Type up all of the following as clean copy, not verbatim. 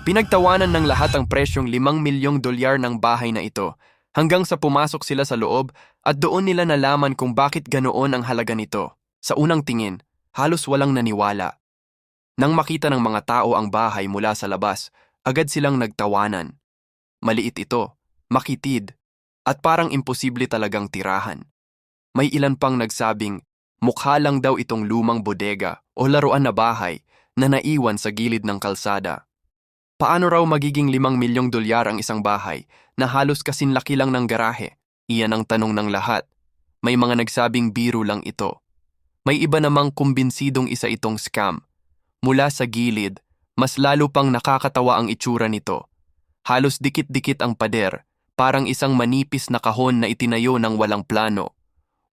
Pinagtawanan ng lahat ang presyong $5 milyong ng bahay na ito hanggang sa pumasok sila sa loob at doon nila nalaman kung bakit ganoon ang halaga nito. Sa unang tingin, halos walang naniwala. Nang makita ng mga tao ang bahay mula sa labas, agad silang nagtawanan. Maliit ito, makitid, at parang imposible talagang tirahan. May ilan pang nagsabing, mukha lang daw itong lumang bodega o laruan na bahay na naiwan sa gilid ng kalsada. Paano raw magiging $5 milyong ang isang bahay na halos kasinlaki lang ng garahe? Iyan ang tanong ng lahat. May mga nagsabing biro lang ito. May iba namang kumbinsidong isa itong scam. Mula sa gilid, mas lalo pang nakakatawa ang itsura nito. Halos dikit-dikit ang pader, parang isang manipis na kahon na itinayo ng walang plano.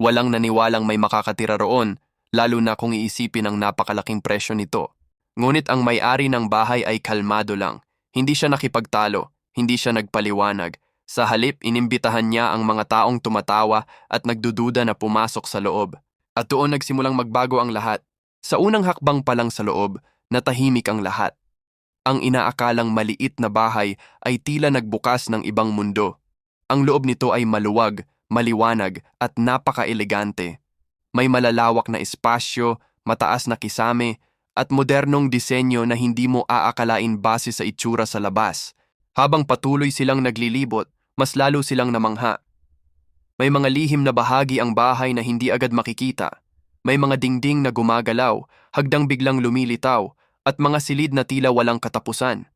Walang naniwalang may makakatira roon, lalo na kung iisipin ang napakalaking presyo nito. Ngunit ang may-ari ng bahay ay kalmado lang. Hindi siya nakipagtalo, hindi siya nagpaliwanag. Sa halip, inimbitahan niya ang mga taong tumatawa at nagdududa na pumasok sa loob. At doon nagsimulang magbago ang lahat. Sa unang hakbang pa lang sa loob, natahimik ang lahat. Ang inaakalang maliit na bahay ay tila nagbukas ng ibang mundo. Ang loob nito ay maluwag, maliwanag at napaka-elegante. May malalawak na espasyo, mataas na kisame, at modernong disenyo na hindi mo aakalain base sa itsura sa labas. Habang patuloy silang naglilibot, mas lalo silang namangha. May mga lihim na bahagi ang bahay na hindi agad makikita. May mga dingding na gumagalaw, hagdang biglang lumilitaw, at mga silid na tila walang katapusan.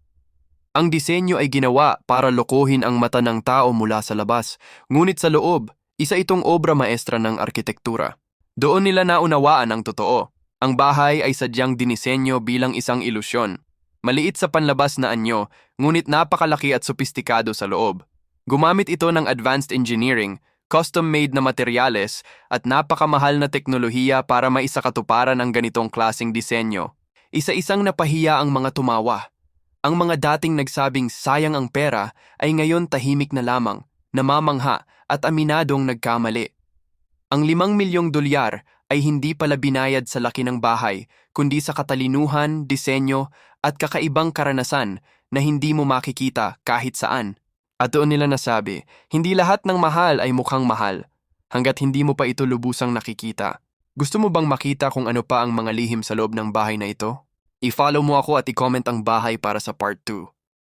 Ang disenyo ay ginawa para lokohin ang mata ng tao mula sa labas, ngunit sa loob, isa itong obra maestra ng arkitektura. Doon nila naunawaan ang totoo. Ang bahay ay sadyang dinisenyo bilang isang ilusyon. Maliit sa panlabas na anyo, ngunit napakalaki at sopistikado sa loob. Gumamit ito ng advanced engineering, custom-made na materyales, at napakamahal na teknolohiya para maisakatuparan ang ganitong klaseng disenyo. Isa-isang napahiya ang mga tumawa. Ang mga dating nagsabing sayang ang pera ay ngayon tahimik na lamang, namamangha at aminadong nagkamali. Ang $5 milyong ay hindi pala binayad sa laki ng bahay, kundi sa katalinuhan, disenyo, at kakaibang karanasan na hindi mo makikita kahit saan. At doon nila nasabi, hindi lahat ng mahal ay mukhang mahal, hanggat hindi mo pa ito lubusang nakikita. Gusto mo bang makita kung ano pa ang mga lihim sa loob ng bahay na ito? I-follow mo ako at i-comment ang bahay para sa part 2.